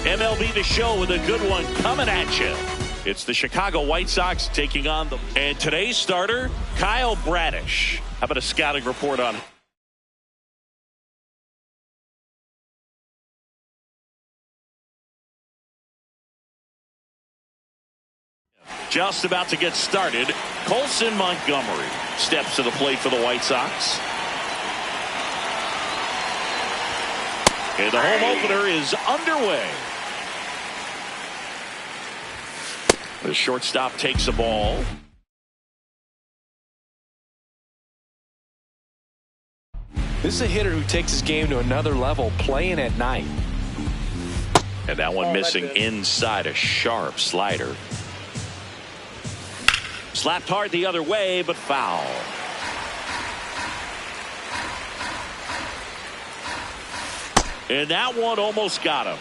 MLB The Show with a good one coming at you. It's the Chicago White Sox taking on the... And today's starter, Kyle Bradish. How about a scouting report on... Just about to get started. Colson Montgomery steps to the plate for the White Sox. And the home opener is underway. The shortstop takes the ball. This is a hitter who takes his game to another level, playing at night. And that one missing inside, a sharp slider. Slapped hard the other way, but foul. And that one almost got him.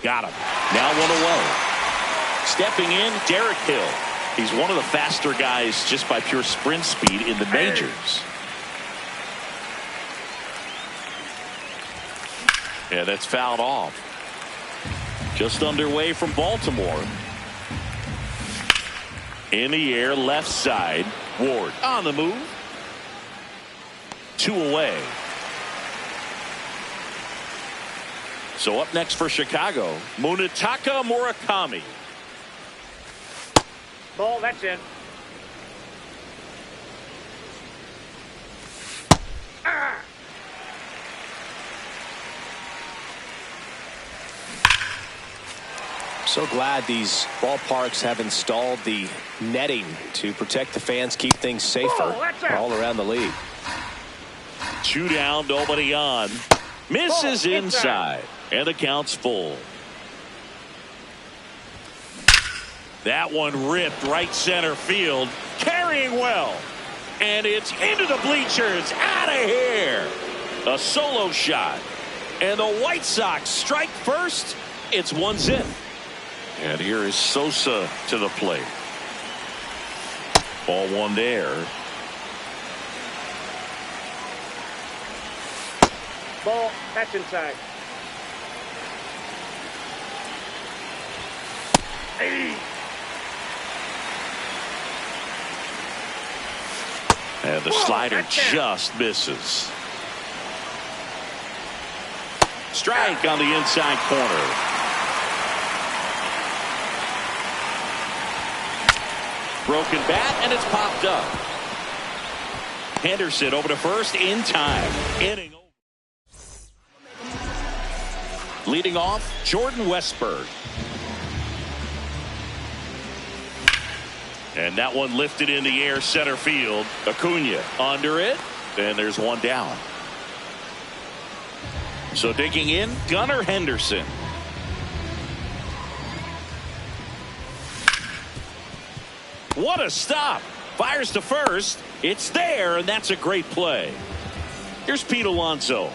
Got him. Now one away. Stepping in, Derek Hill. He's one of the faster guys just by pure sprint speed in the majors. Yeah, that's fouled off. Just underway from Baltimore. In the air, left side. Ward on the move. 2 away. So up next for Chicago, Munetaka Murakami. Ball, that's in. So glad these ballparks have installed the netting to protect the fans, keep things safer all around the league. 2 down, nobody on. Misses inside, and the count's full. That one ripped right center field, carrying well. And it's into the bleachers, out of here. A solo shot. And the White Sox strike first. It's 1-0. And here is Sosa to the plate. Ball one there. Ball, that's inside. Hey. And the slider just misses. Strike on the inside corner. Broken bat, and it's popped up. Henderson over to first in time. Inning over. Leading off, Jordan Westburg. And that one lifted in the air, center field. Acuna under it. And there's one down. So digging in, Gunnar Henderson. What a stop. Fires to first. It's there, and that's a great play. Here's Pete Alonso.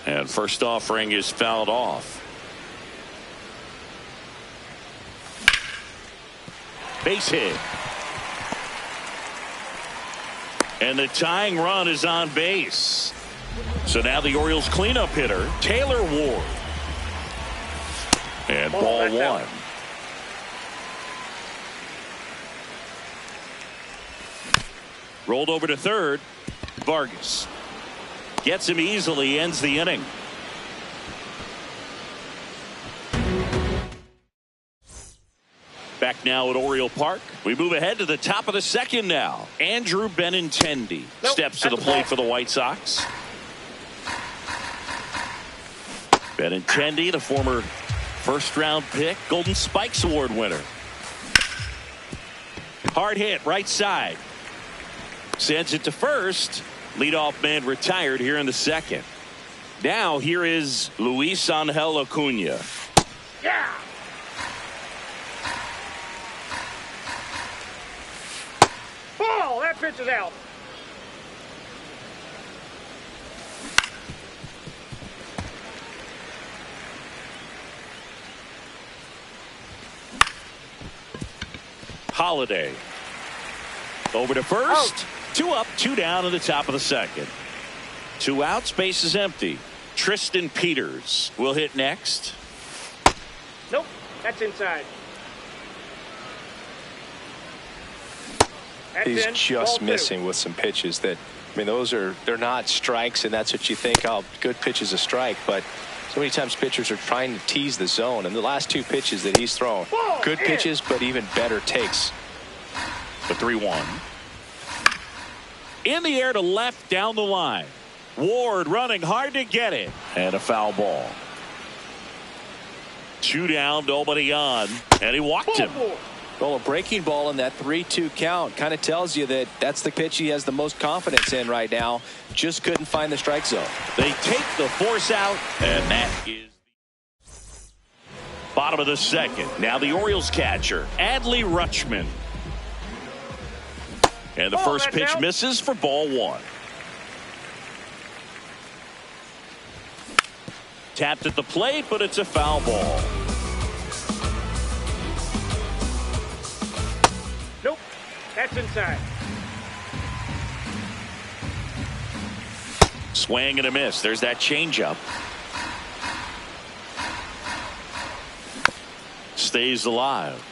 And first offering is fouled off. Base hit. And the tying run is on base. So now the Orioles cleanup hitter, Taylor Ward. And ball one. Rolled over to third. Vargas gets him easily, ends the inning. Back now at Oriole Park. We move ahead to the top of the second now. Andrew Benintendi steps to the plate for the White Sox. Benintendi, the former first-round pick, Golden Spikes Award winner. Hard hit, right side. Sends it to first. Leadoff man retired here in the second. Now here is Luis Angel Acuna. Yeah. Ball, that pitch is out. Holiday. Over to first. Two up, two down in the top of the second. Two outs, base is empty. Tristan Peters will hit next. Nope, that's inside. That's He's in. just Ball missing with some pitches that, I mean, they're not strikes, and that's what you think, oh, good pitch is a strike, but so many times pitchers are trying to tease the zone, and the last two pitches that he's thrown, good pitches, but even better takes. The 3-1. In the air to left down the line. Ward running hard to get it. And a foul ball. Two down, nobody on. And he walked him. Well, a breaking ball in that 3-2 count kind of tells you that that's the pitch he has the most confidence in right now. Just couldn't find the strike zone. They take the force out, and that is bottom of the second. Now the Orioles catcher, Adley Rutschman. And the first pitch misses for ball one. Tapped at the plate, but it's a foul ball. Nope, that's inside. Swing and a miss. There's that changeup. Stays alive.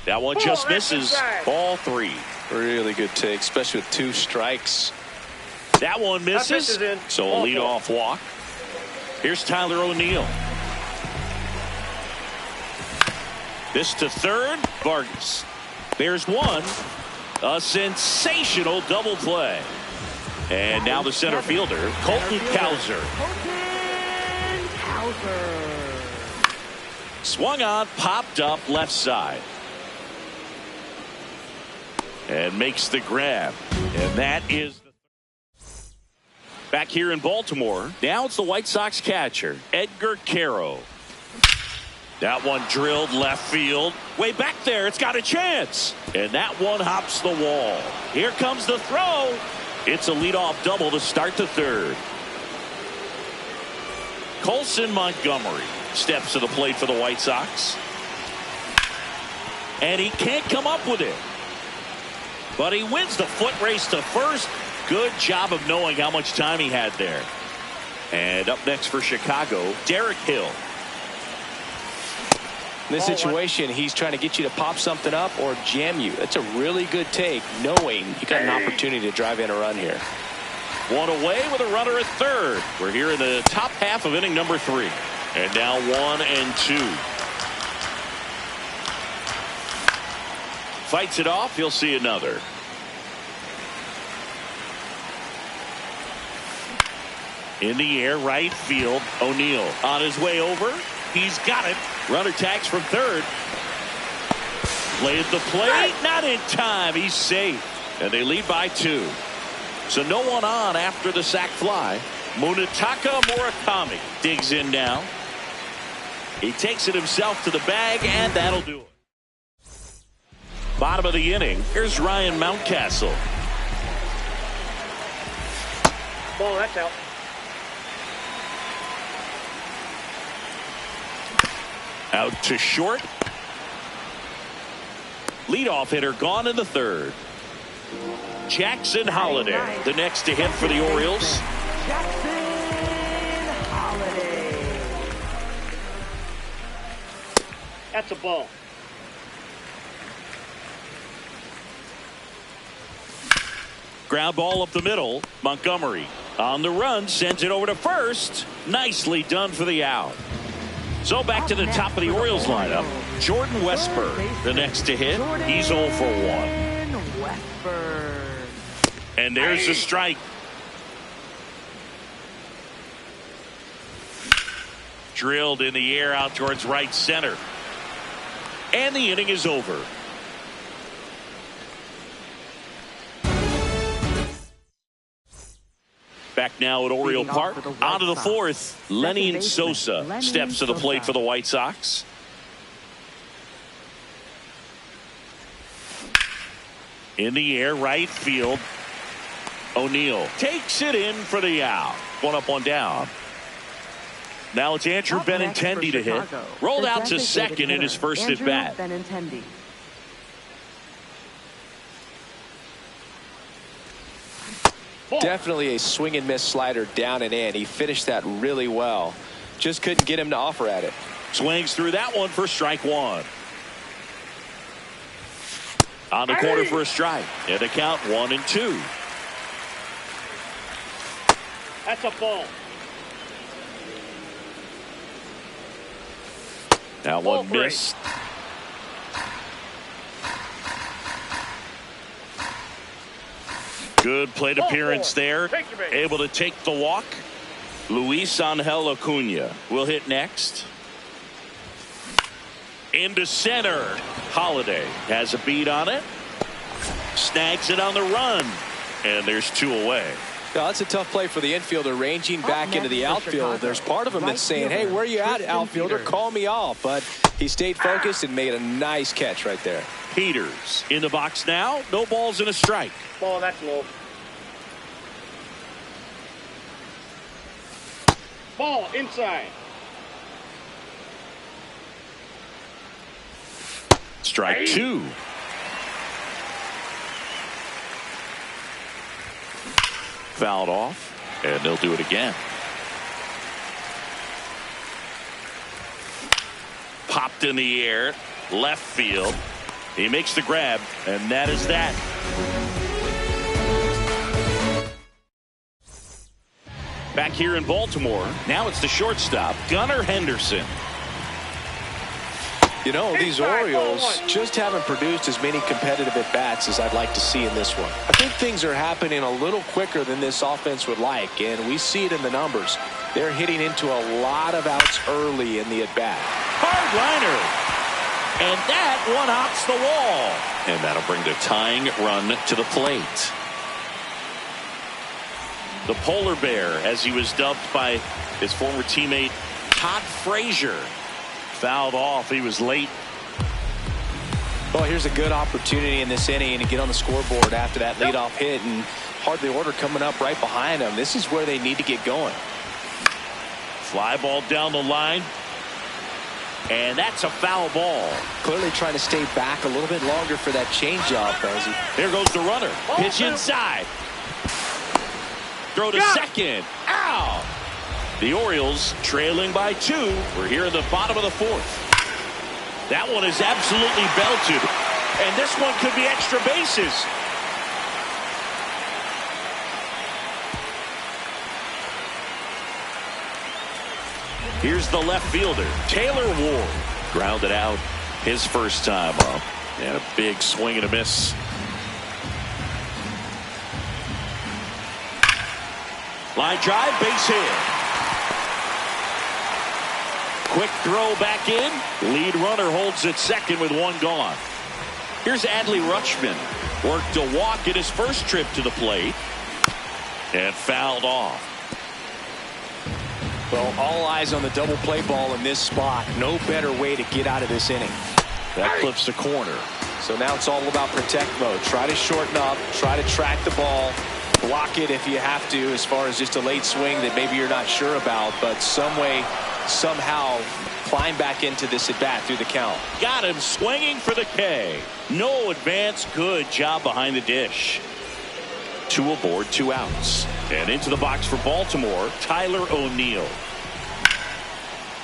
That one just misses. Ball three. Really good take, especially with two strikes. That one misses. So a leadoff walk. Here's Tyler O'Neill. This to third. Vargas. There's one. A sensational double play. And now the center fielder, Colton Cowser. Swung on, popped up left side. And makes the grab. And that is back here in Baltimore. Now it's the White Sox catcher, Edgar Caro. That one drilled left field. Way back there. It's got a chance. And that one hops the wall. Here comes the throw. It's a leadoff double to start the third. Colson Montgomery steps to the plate for the White Sox. And he can't come up with it. But he wins the foot race to first. Good job of knowing how much time he had there. And up next for Chicago, Derek Hill. In this situation, he's trying to get you to pop something up or jam you. That's a really good take, knowing you got an opportunity to drive in a run here. One away with a runner at third. We're here in the top half of inning number 3. And now 1 and 2. Fights it off. He'll see another. In the air, right field. O'Neill on his way over. He's got it. Runner tags from third. Play at the plate. Not in time. He's safe. And they lead by 2. So no one on after the sac fly. Munetaka Murakami digs in now. He takes it himself to the bag, and that'll do it. Bottom of the inning. Here's Ryan Mountcastle. Ball, that's out. Out to short. Leadoff hitter gone in the third. Jackson Holliday, the next to hit for the Orioles. Jackson Holliday. That's a ball. Ground ball up the middle. Montgomery on the run, sends it over to first. Nicely done for the out. So back to the top of the Orioles lineup. Jordan Westburg, the next to hit. He's 0 for 1. And there's the strike. Drilled in the air out towards right center. And the inning is over. Back now at Oriole Park. On to the fourth. Lenny Sosa steps to the plate for the White Sox. In the air, right field. O'Neill takes it in for the out. 1 up, 1 down. Now it's Andrew Benintendi to hit. Rolled out to second in his first at bat. Definitely a swing and miss slider down and in. He finished that really well. Just couldn't get him to offer at it. Swings through that one for strike one. On the corner for a strike. And the count 1-2. That's a ball. Now one missed. Good plate appearance there. Able to take the walk. Luis Angel Acuna will hit next. Into center. Holiday has a beat on it. Snags it on the run. And there's 2 away. Yeah, that's a tough play for the infielder, ranging back into the outfield. There's part of him that's saying, hey, where are you at, outfielder? Call me off. But he stayed focused and made a nice catch right there. Peters in the box now. No balls and a strike. Ball, that's low. Ball, inside. Strike 2. Fouled off, and they'll do it again. Popped in the air, left field. He makes the grab, and that is that. Back here in Baltimore, now it's the shortstop, Gunnar Henderson. You know, these Orioles just haven't produced as many competitive at-bats as I'd like to see in this one. I think things are happening a little quicker than this offense would like, and we see it in the numbers. They're hitting into a lot of outs early in the at-bat. Hard liner. And that one hops the wall. And that'll bring the tying run to the plate. The polar bear, as he was dubbed by his former teammate Todd Frazier. Fouled off. He was late. Well, here's a good opportunity in this inning to get on the scoreboard after that leadoff hit, and hardly order coming up right behind them. This is where they need to get going. Fly ball down the line. And that's a foul ball. Clearly trying to stay back a little bit longer for that changeup. There goes the runner. Pitch inside. Throw to second. Ow! The Orioles trailing by 2. We're here in the bottom of the 4th. That one is absolutely belted. And this one could be extra bases. Here's the left fielder, Taylor Ward. Grounded out his first time up. And a big swing and a miss. Line drive, base hit. Quick throw back in. Lead runner holds at second with 1 gone. Here's Adley Rutschman. Worked a walk in his first trip to the plate. And fouled off. Well, all eyes on the double play ball in this spot. No better way to get out of this inning. That clips the corner. So now it's all about protect mode. Try to shorten up. Try to track the ball. Block it if you have to, as far as just a late swing that maybe you're not sure about. But some way, somehow, climb back into this at bat through the count. Got him swinging for the K. No advance. Good job behind the dish. 2 aboard, 2 outs. And into the box for Baltimore, Tyler O'Neill.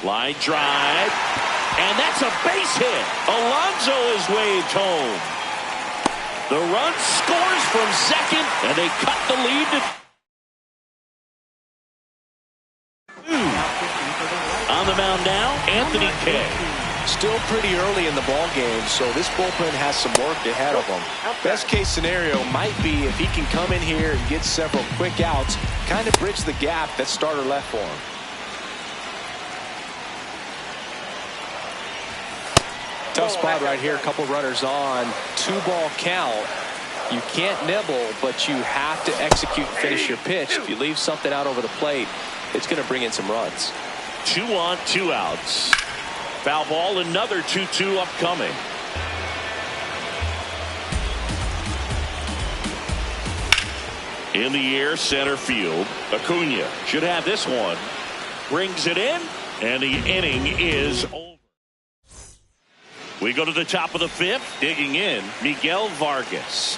Line drive. And that's a base hit. Alonso is waved home. The run scores from second, and they cut the lead to 2. On the mound now, Anthony K. Still pretty early in the ball game, so this bullpen has some work ahead of them. Best case scenario might be if he can come in here and get several quick outs, kind of bridge the gap that starter left for him. Tough spot right here. A couple runners on. 2-ball count. You can't nibble, but you have to execute and finish your pitch. If you leave something out over the plate, it's going to bring in some runs. 2 on, 2 outs. Foul ball, another 2-2 upcoming. In the air, center field. Acuna should have this one. Brings it in, and the inning is over. We go to the top of the 5th. Digging in, Miguel Vargas.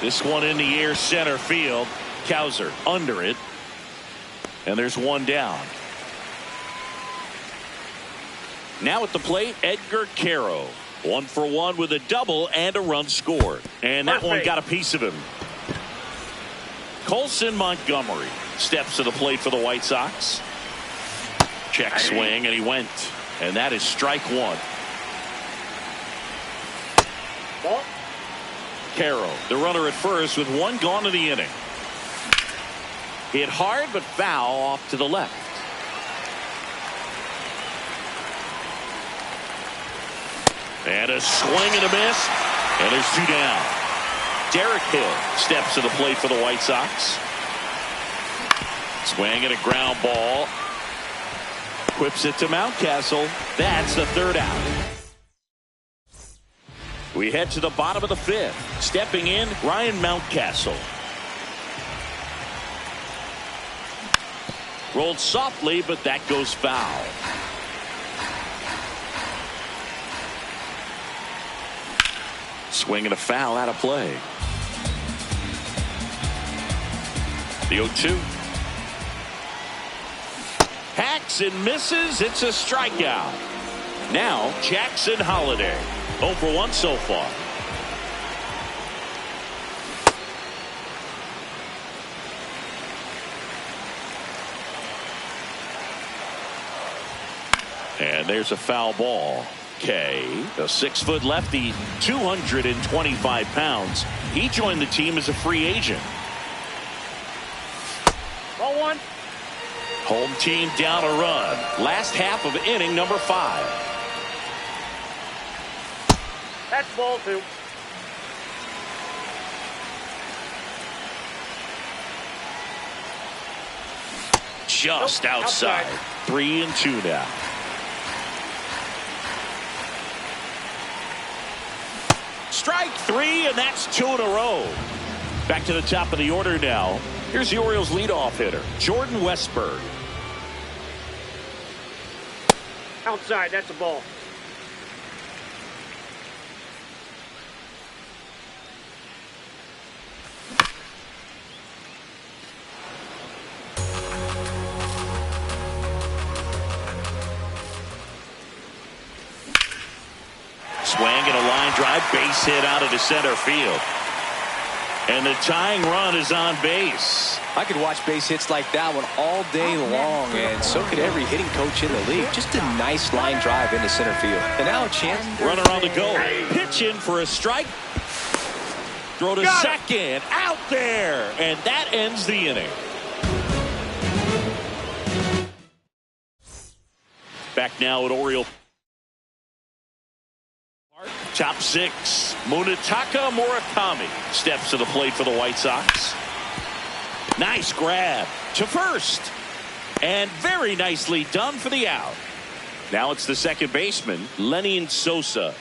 This one in the air center field. Cowser under it. And there's one down. Now at the plate, Edgar Caro. 1 for 1 with a double and a run scored. And that one got a piece of him. Colson Montgomery steps to the plate for the White Sox. Check swing, and he went. And that is strike one. Ball. Caro, the runner at first with one gone in the inning. Hit hard but foul off to the left. And a swing and a miss. And there's two down. Derek Hill steps to the plate for the White Sox. Swing and a ground ball. Whips it to Mountcastle. That's the third out. We head to the bottom of the fifth. Stepping in, Ryan Mountcastle. Rolled softly, but that goes foul. Swing and a foul out of play. The 0-2. Hacks and misses. It's a strikeout. Now Jackson Holliday. 0 for 1 so far. And there's a foul ball. Kay, a 6-foot lefty, 225 pounds. He joined the team as a free agent. Ball 1. Home team down a run. Last half of inning number 5. That's ball 2. Just outside. 3-2 now. Strike 3, and that's 2 in a row. Back to the top of the order now. Here's the Orioles leadoff hitter, Jordan Westburg. Outside, that's a ball. Swing and a line drive, base hit out of the center field. And the tying run is on base. I could watch base hits like that one all day long, and so could every hitting coach in the league. Just a nice line drive into center field. And now a chance. Runner on the go. Pitch in for a strike. Throw to second. Out there. And that ends the inning. Back now at Oriole. Top 6, Munetaka Murakami steps to the plate for the White Sox. Nice grab to first. And very nicely done for the out. Now it's the second baseman, Lenin Sosa.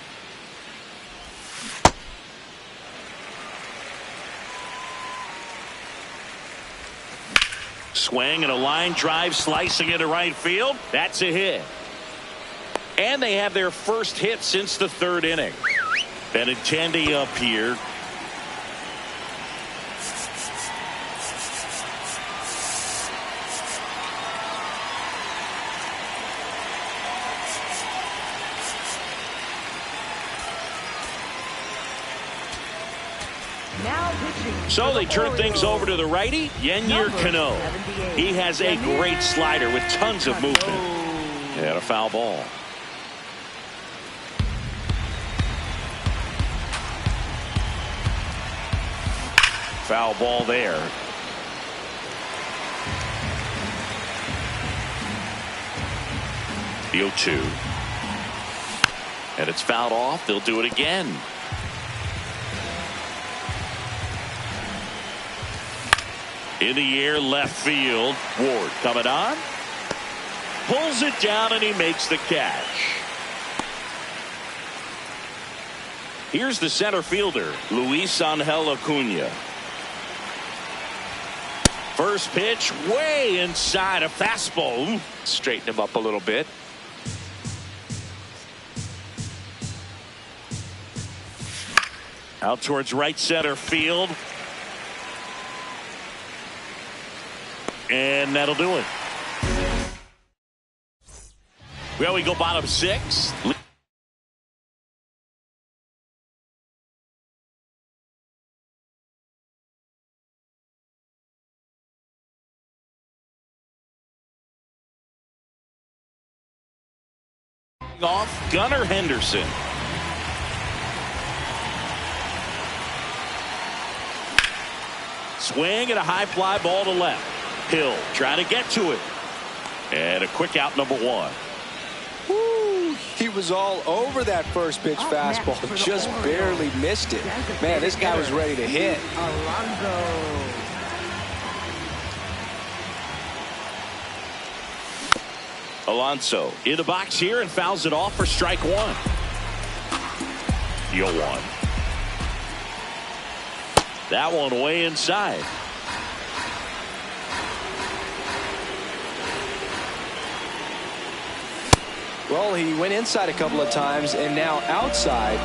Swing and a line drive slicing into right field. That's a hit. And they have their first hit since the third inning. Benintendi up here. So they turn things over to the righty, Yennier Cano. He has a great slider with tons of movement. And a foul ball. Foul ball there. The 0-2. And it's fouled off. They'll do it again. In the air, left field. Ward coming on. Pulls it down and he makes the catch. Here's the center fielder, Luis Angel Acuna. First pitch way inside, a fastball. Straighten him up a little bit. Out towards right center field. And that'll do it. Well, we go bottom 6. Off Gunnar Henderson. Swing and a high fly ball to left. Hill trying to get to it. And a quick out, number 1. Woo, he was all over that first pitch fastball. Just barely missed it. Man, this guy was ready to hit. Alonso in the box here and fouls it off for strike 1. 0-1. That one way inside. Well, he went inside a couple of times and now outside.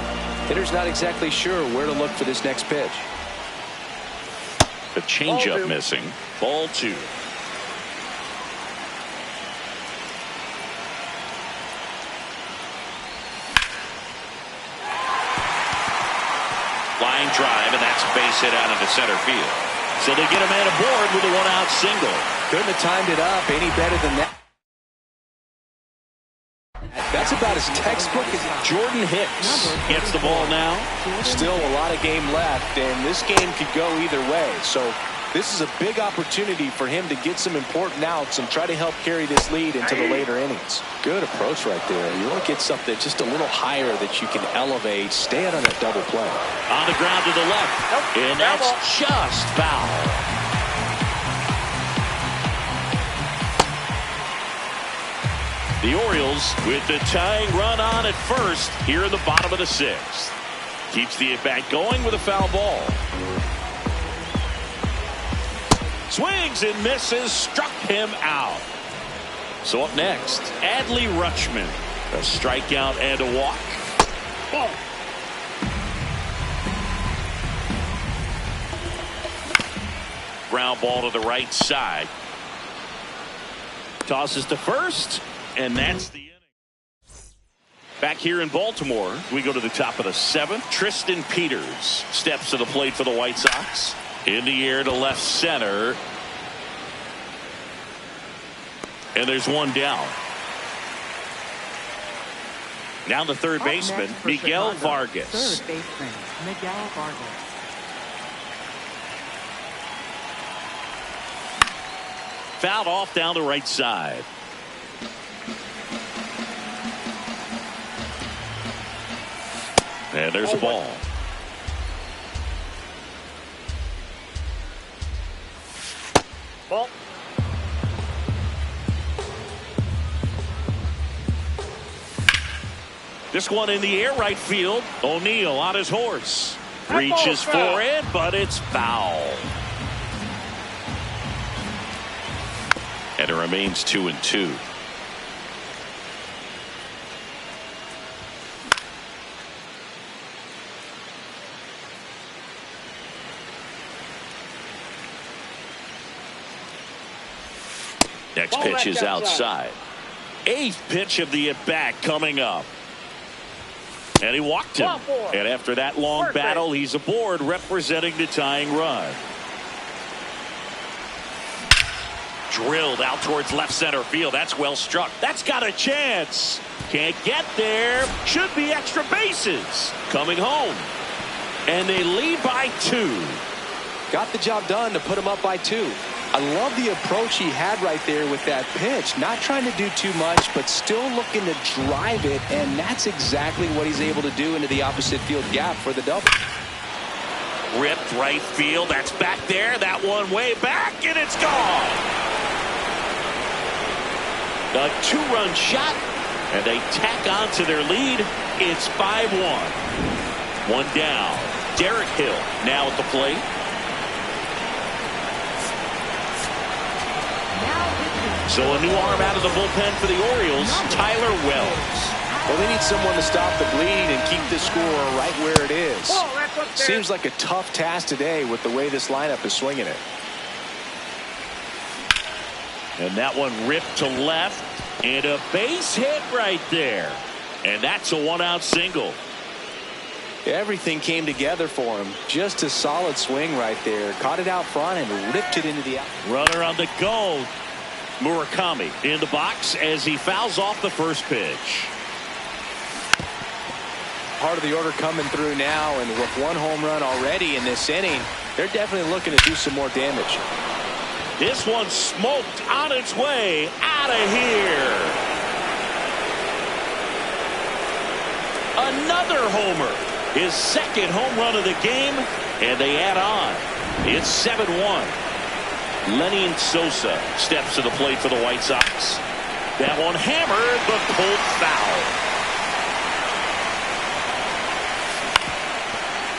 Hitter's not exactly sure where to look for this next pitch. The changeup missing. Ball 2. Line drive, and that's a base hit out into center field. So they get a man aboard with a 1-out single. Couldn't have timed it up any better than that. That's about as textbook as Jordan Hicks gets the ball now. Still a lot of game left, and this game could go either way. So this is a big opportunity for him to get some important outs and try to help carry this lead into the later innings. Good approach right there. You want to get something just a little higher that you can elevate. Stay out on that double play. On the ground to the left, and that's just foul. The Orioles with the tying run on at first here in the bottom of the 6th. Keeps the at-bat going with a foul ball. Swings and misses, struck him out. So up next, Adley Rutschman. A strikeout and a walk. Ball. Ground ball to the right side. Tosses to first. And that's the inning. Back here in Baltimore, we go to the top of the 7th. Tristan Peters steps to the plate for the White Sox. In the air to left center. And there's one down. Now the third baseman, Miguel Vargas. Third baseman, Miguel Vargas. Fouled off down the right side. And there's a ball. Ball. This one in the air right field. O'Neill on his horse. Reaches for it, but it's foul. And it remains 2-2. Next pitch is outside. 8th pitch of the at-bat coming up. And he walked him. And after that long battle, he's aboard representing the tying run. Drilled out towards left center field. That's well struck. That's got a chance. Can't get there. Should be extra bases. Coming home. And they lead by 2. Got the job done to put him up by 2. I love the approach he had right there with that pitch. Not trying to do too much, but still looking to drive it, and that's exactly what he's able to do into the opposite field gap for the double. Ripped right field. That's back there. That one way back, and it's gone. A 2-run shot, and they tack on to their lead. It's 5-1. One down. Derek Hill now at the plate. So a new arm out of the bullpen for the Orioles, Tyler Wells. Well, they need someone to stop the bleed and keep the score right where it is. Seems like a tough task today with the way this lineup is swinging it. And that one ripped to left. And a base hit right there. And that's a one-out single. Everything came together for him. Just a solid swing right there. Caught it out front and ripped it into the out. Runner on the go. Murakami in the box as he fouls off the first pitch. Part of the order coming through now, and with one home run already in this inning, they're definitely looking to do some more damage. This one smoked on its way out of here. Another homer. His second home run of the game, and they add on. It's 7-1. Lenny Sosa steps to the plate for the White Sox. That one hammered, but pulled foul.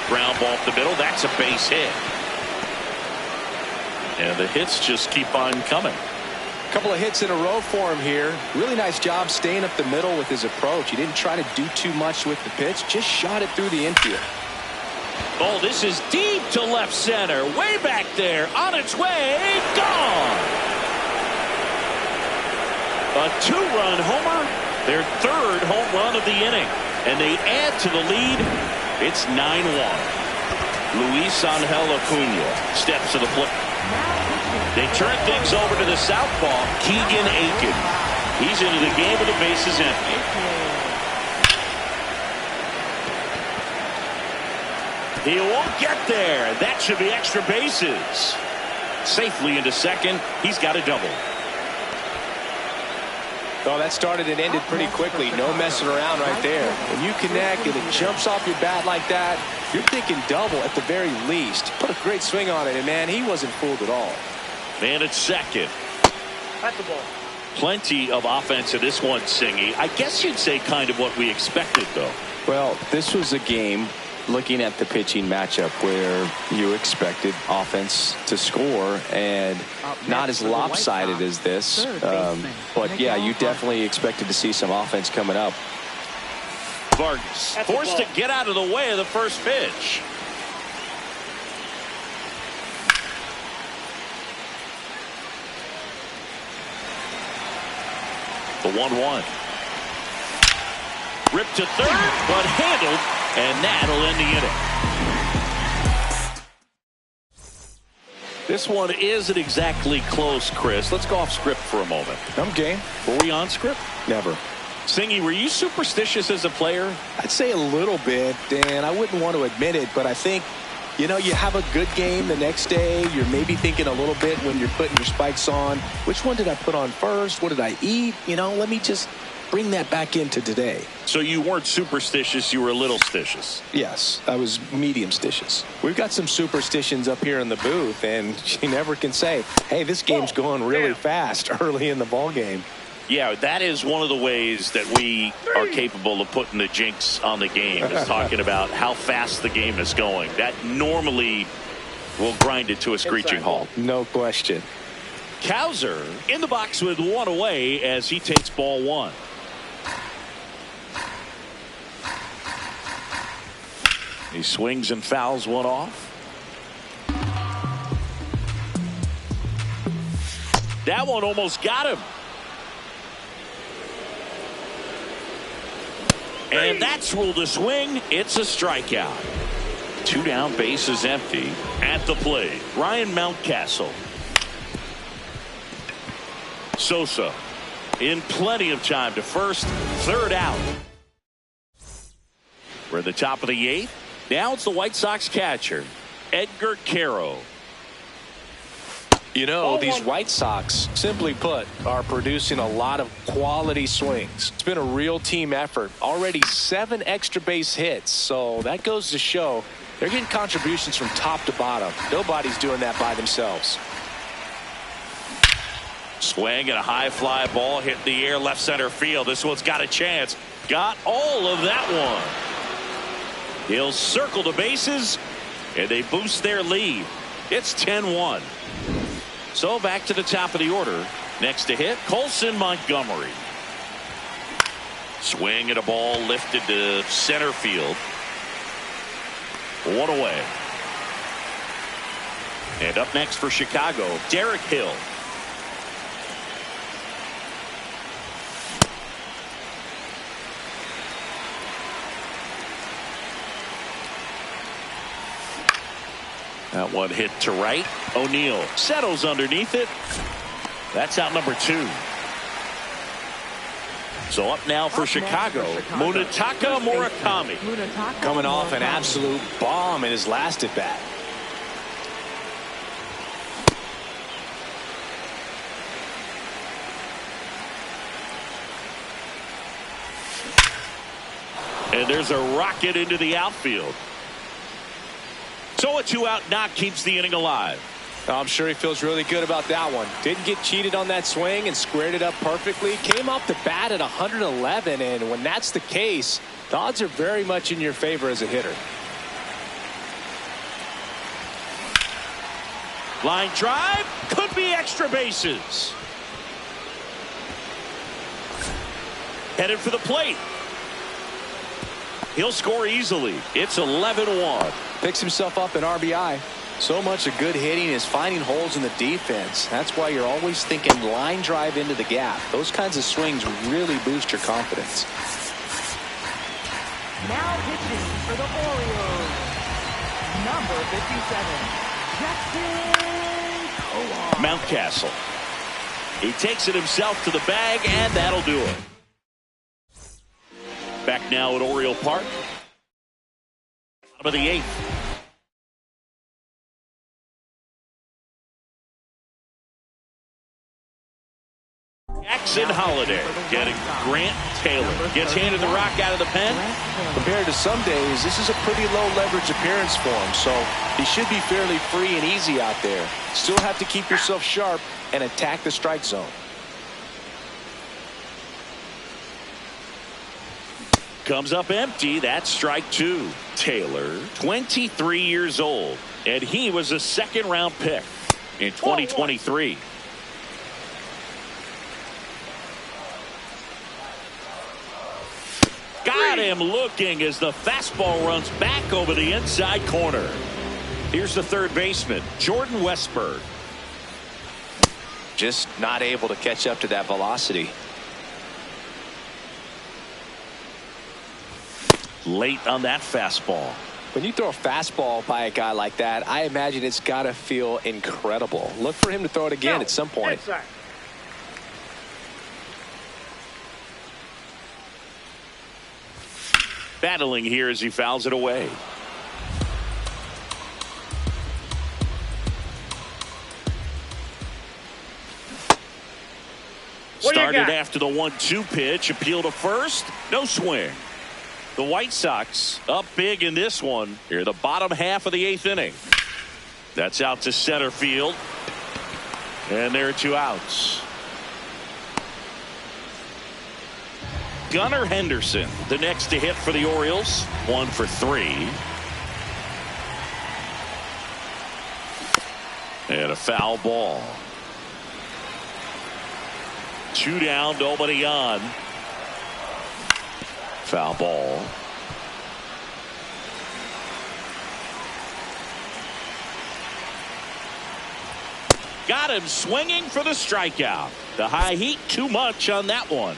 Ground ball up the middle. That's a base hit. And the hits just keep on coming. A couple of hits in a row for him here. Really nice job staying up the middle with his approach. He didn't try to do too much with the pitch. Just shot it through the infield. Oh, this is deep to left center. Way back there. On its way. Gone. A two-run homer. Their third home run of the inning. And they add to the lead. It's 9-1. Luis Angel Acuna steps to the plate. They turn things over to the southpaw, Keegan Aiken. He's into the game with the bases empty. He won't get there. That should be extra bases. Safely into second. He's got a double. Oh, that started and ended pretty quickly. No messing around right there. When you connect and it jumps off your bat like that, you're thinking double at the very least. Put a great swing on it, and man, he wasn't fooled at all. Man at second. At the ball. Plenty of offense in this one, Singy. I guess you'd say kind of what we expected, though. Well, this was a game, looking at the pitching matchup, where you expected offense to score, and not as lopsided as this. But yeah, you definitely expected to see some offense coming up. Vargas forced to get out of the way of the first pitch. The 1-1. Ripped to third, but handled, and that'll end the inning. This one isn't exactly close, Chris. Let's go off script for a moment. I'm game. Were we on script? Never. Singy, were you superstitious as a player? I'd say a little bit, and I wouldn't want to admit it, but I think, you know, you have a good game the next day. You're maybe thinking a little bit when you're putting your spikes on. Which one did I put on first? What did I eat? You know, let me just bring that back into today. So you weren't superstitious, you were a little stitious. Yes, I was medium stitious. We've got some superstitions up here in the booth, and you never can say, hey, this game's going really fast early in the ball game. Yeah, that is one of the ways that we are capable of putting the jinx on the game, is talking about how fast the game is going. That normally will grind it to a screeching halt. No question. Cowser in the box with one away as he takes ball one. He swings and fouls one off. That one almost got him. And that's ruled a swing. It's a strikeout. Two down, bases empty. At the plate, Ryan Mountcastle. Sosa in plenty of time to first, third out. We're at the top of the eighth. Now it's the White Sox catcher, Edgar Caro. You know, these White Sox, simply put, are producing a lot of quality swings. It's been a real team effort. Already 7 extra base hits, so that goes to show they're getting contributions from top to bottom. Nobody's doing that by themselves. Swing and a high fly ball hit in the air, left center field. This one's got a chance. Got all of that one. He'll circle the bases, and they boost their lead. It's 10-1. So back to the top of the order. Next to hit, Colson Montgomery. Swing and a ball lifted to center field. One away. And up next for Chicago, Derek Hill. That one hit to right. O'Neill settles underneath it. That's out number 2. So up now for Chicago, Munetaka Murakami. Coming off an absolute bomb in his last at bat. And there's a rocket into the outfield. So a 2-out knock keeps the inning alive. I'm sure he feels really good about that one. Didn't get cheated on that swing and squared it up perfectly. Came off the bat at 111, and when that's the case, the odds are very much in your favor as a hitter. Line drive, could be extra bases. Headed for the plate. He'll score easily. It's 11-1. Picks himself up an RBI. So much of good hitting is finding holes in the defense. That's why you're always thinking line drive into the gap. Those kinds of swings really boost your confidence. Now pitching for the Orioles, number 57, Jackson Kowal. Mountcastle. He takes it himself to the bag, and that'll do it. Back now at Oriole Park. Top of the 8th. Jackson Holiday getting Grant Taylor. Gets handed the rock out of the pen. Compared to some days, this is a pretty low leverage appearance for him, so he should be fairly free and easy out there. Still have to keep yourself sharp and attack the strike zone. Comes up empty. That's strike 2. Taylor, 23 years old, and he was a second-round pick in 2023. Got him looking as the fastball runs back over the inside corner. Here's the third baseman, Jordan Westburg. Just not able to catch up to that velocity. Late on that fastball. When you throw a fastball by a guy like that, I imagine it's got to feel incredible. Look for him to throw it again at some point. Battling here as he fouls it away. Started after the 1-2 pitch. Appeal to first. No swing. The White Sox up big in this one. Here, the bottom half of the 8th inning. That's out to center field. And there are 2 outs. Gunnar Henderson, the next to hit for the Orioles. 1 for 3. And a foul ball. 2 down, nobody on. Foul ball. Got him swinging for the strikeout. The high heat, too much on that one.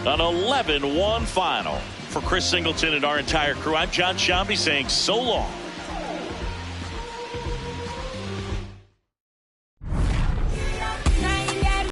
An 11-1 final. For Chris Singleton and our entire crew, I'm John Shambi saying so long.